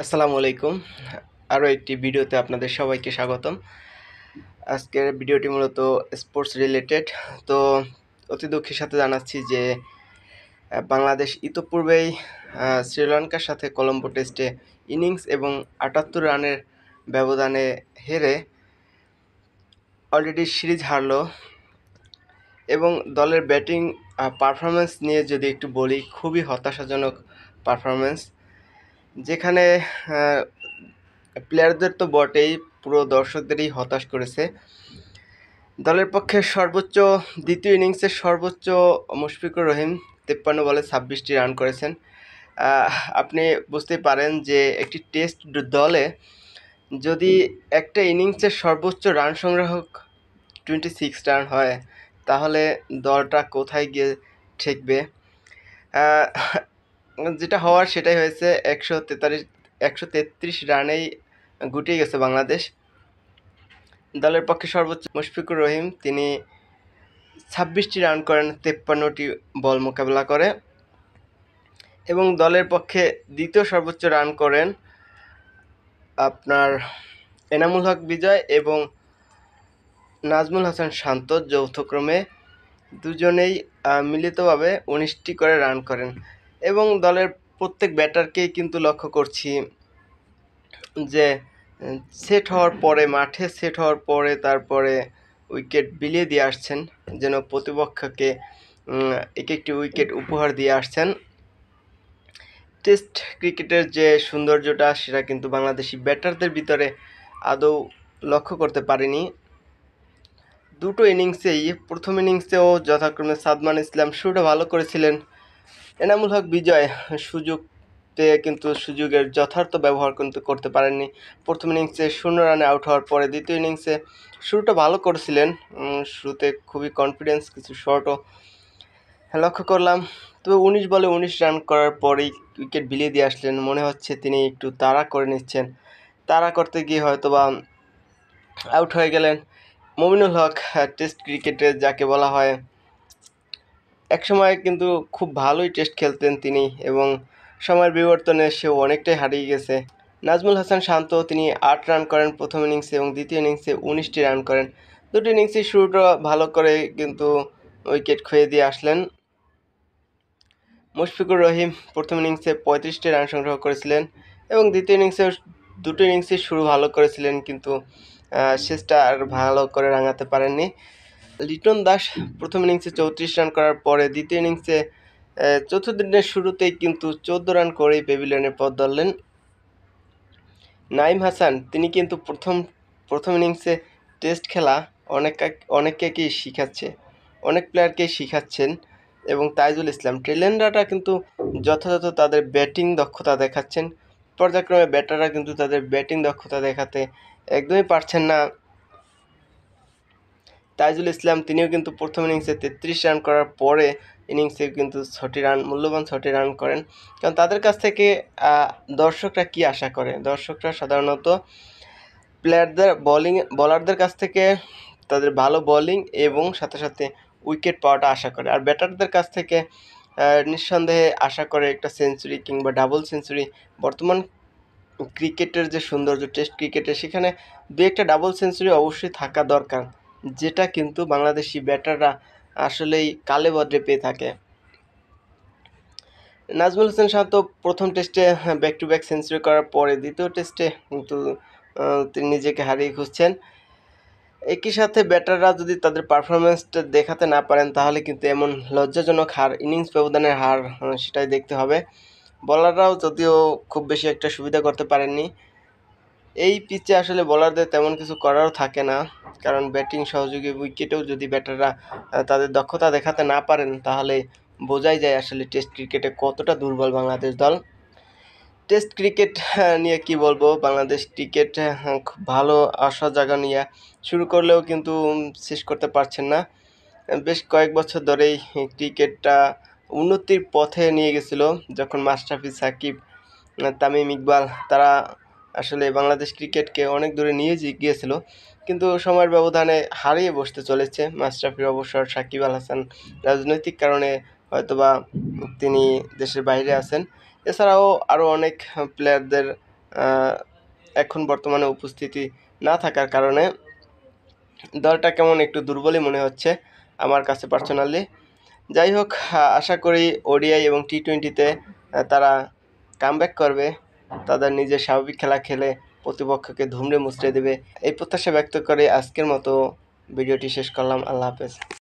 আসসালামু আলাইকুম। আরও একটি ভিডিওতে আপনাদের সবাইকে স্বাগতম। আজকের ভিডিওটি মূলত স্পোর্টস রিলেটেড। তো অতি দুঃখের সাথে জানাচ্ছি যে বাংলাদেশ ইতোপূর্বেই শ্রীলঙ্কার সাথে কলম্বো টেস্টে ইনিংস এবং ৭৮ রানের ব্যবধানে হেরে অলরেডি সিরিজ হারলো। এবং দলের ব্যাটিং পারফরমেন্স নিয়ে যদি একটু বলি, খুবই হতাশাজনক পারফরমেন্স, যেখানে প্লেয়ারদের তো বটেই, পুরো দর্শকদেরই হতাশ করেছে। দলের পক্ষে দ্বিতীয় ইনিংসের সর্বোচ্চ মুশফিকুর রহিম ৫৩ বলে ২৬টি রান করেছেন। আপনি বুঝতে পারেন যে একটি টেস্ট দলে যদি একটা ইনিংসের সর্বোচ্চ রান সংগ্রাহক 26 রান হয়, তাহলে দলটা কোথায় গিয়ে ঠেকবে। যেটা হওয়ার সেটাই হয়েছে। ১৩৩ রানেই গুটিয়ে গেছে বাংলাদেশ। দলের পক্ষে সর্বোচ্চ মুশফিকুর রহিম, তিনি ২৬টি রান করেন ৫৩টি বল মোকাবেলা করে। এবং দলের পক্ষে দ্বিতীয় সর্বোচ্চ রান করেন আপনার এনামুল হক বিজয় এবং নাজমুল হাসান শান্ত, যৌথক্রমে দুজনেই মিলিতভাবে ১৯টি করে রান করেন। এবং দলের প্রত্যেক ব্যাটারকেই কিন্তু লক্ষ্য করছি যে মাঠে সেট হওয়ার পরে তারপরে উইকেট বিলিয়ে দিয়ে আসছেন, যেন প্রতিপক্ষকে এক একটি উইকেট উপহার দিয়ে আসছেন। টেস্ট ক্রিকেটের যে সৌন্দর্যটা, সেটা কিন্তু বাংলাদেশি ব্যাটারদের ভিতরে আদৌ লক্ষ্য করতে পারিনি। দুটো ইনিংসেই, প্রথম ইনিংসেও যথাক্রমে সাদমান ইসলাম শুরুটা ভালো করেছিলেন, এনামুল হক বিজয় সুযোগ পেয়ে কিন্তু সুযোগের যথার্থ ব্যবহার কিন্তু করতে পারেননি। প্রথম ইনিংসে ০ রানে আউট হওয়ার পরে দ্বিতীয় ইনিংসে শুরুটা ভালো করেছিলেন, শুরুতে খুবই কনফিডেন্স, কিছু শটও লক্ষ্য করলাম। তবে ১৯ বলে ১৯ রান করার পরেই উইকেট বিলিয়ে দিয়ে আসলেন। মনে হচ্ছে তিনি একটু তাড়া করে নিচ্ছেন, তাড়া করতে গিয়ে হয়তোবা আউট হয়ে গেলেন। মমিনুল হক, টেস্ট ক্রিকেটে যাকে বলা হয়, একসময় কিন্তু খুব ভালোই টেস্ট খেলতেন তিনি, এবং সময়ের বিবর্তনে সেও অনেকটাই হারিয়ে গেছে। নাজমুল হাসান শান্ত, তিনি ৮ রান করেন প্রথম ইনিংসে এবং দ্বিতীয় ইনিংসে ১৯টি রান করেন। দুটো ইনিংসে শুরুটা ভালো করে কিন্তু উইকেট খুঁয়ে দিয়ে আসলেন। মুশফিকুর রহিম প্রথম ইনিংসে ৩৫টি রান সংগ্রহ করেছিলেন এবং দ্বিতীয় দুটো ইনিংসে শুরু ভালো করেছিলেন, কিন্তু শেষটা আর ভালো করে রাঙাতে পারেননি। লিটন দাস প্রথম ইনিংসে ৩৪ রান করার পরে দ্বিতীয় ইনিংসে চতুর্থ দিনের শুরুতেই কিন্তু ১৪ রান করেই প্যাভিলিয়নের পথ ধরলেন। নাঈম হাসান, তিনি কিন্তু প্রথম ইনিংসে টেস্ট খেলা অনেককেই শিখাচ্ছে, অনেক প্লেয়ারকেই শিখাচ্ছেন। এবং তাইজুল ইসলাম, টেলেন্ডাররা কিন্তু যথাযথ তাদের ব্যাটিং দক্ষতা দেখাচ্ছেন। পর্যায়ক্রমে ব্যাটাররা কিন্তু তাদের ব্যাটিং দক্ষতা দেখাতে একদমই পারছেন না। তাইজুল ইসলাম, তিনিও কিন্তু প্রথম ইনিংসে ৩৩ রান করার পরে ইনিংসে কিন্তু মূল্যবান ৬টি রান করেন। কারণ তাদের কাছ থেকে দর্শকরা কি আশা করে? দর্শকরা সাধারণত বলারদের কাছ থেকে তাদের ভালো বোলিং এবং সাথে সাথে উইকেট পাওয়াটা আশা করে। আর ব্যাটারদের কাছ থেকে নিঃসন্দেহে আশা করে একটা সেঞ্চুরি কিংবা ডাবল সেঞ্চুরি। বর্তমান ক্রিকেটের যে সৌন্দর্য, টেস্ট ক্রিকেটে, সেখানে দু একটা ডাবল সেঞ্চুরি অবশ্যই থাকা দরকার, যেটা কিন্তু বাংলাদেশি ব্যাটাররা আসলেই কালে বদ্রে পেয়ে থাকে। নাজমুল হাসান শান্ত প্রথম টেস্টে ব্যাক টু ব্যাক সেঞ্চুরি করার পরে দ্বিতীয় টেস্টে কিন্তু তিনি নিজেকে হারিয়ে খুঁজছেন। একই সাথে ব্যাটাররা যদি তাদের পারফরমেন্সটা দেখাতে না পারেন, তাহলে কিন্তু এমন লজ্জাজনক হার, ইনিংস ব্যবধানের হার, সেটাই দেখতে হবে। বলাররাও যদিও খুব বেশি একটা সুবিধা করতে পারেননি। এই পিচে আসলে বোলারদের তেমন কিছু করারও থাকে না, কারণ ব্যাটিং সহযোগী উইকেটেও যদি ব্যাটাররা তাদের দক্ষতা দেখাতে না পারেন, তাহলে বোঝাই যায় আসলে টেস্ট ক্রিকেটে কতটা দুর্বল বাংলাদেশ দল। টেস্ট ক্রিকেট নিয়ে কি বলবো, বাংলাদেশ ক্রিকেট খুব ভালো আশা জাগা নিয়ে শুরু করলেও কিন্তু শেষ করতে পারছেন না। বেশ কয়েক বছর ধরেই ক্রিকেটটা উন্নতির পথে নিয়ে গেছিল, যখন মাশরাফি, সাকিব, তামিম ইকবাল, তারা আসলে বাংলাদেশ ক্রিকেটকে অনেক দূরে নিয়ে গিয়েছিল, কিন্তু সময়ের ব্যবধানে হারিয়ে বসতে চলেছে। মাশরাফির অবসর, সাকিব আল হাসান রাজনৈতিক কারণে হয়তোবা তিনি দেশের বাইরে আছেন। এছাড়াও আরও অনেক প্লেয়ারদের এখন বর্তমানে উপস্থিতি না থাকার কারণে দলটা কেমন একটু দুর্বলই মনে হচ্ছে আমার কাছে পার্সোনালি। যাই হোক, আশা করি ওডিআই এবং টি-20তে তারা কামব্যাক করবে, তাদের নিজের স্বাভাবিক খেলা খেলে প্রতিপক্ষকে ধুমড়ে মুচড়ে দেবে, এই প্রত্যাশা ব্যক্ত করে আজকের মতো ভিডিওটি শেষ করলাম। আল্লাহ হাফেজ।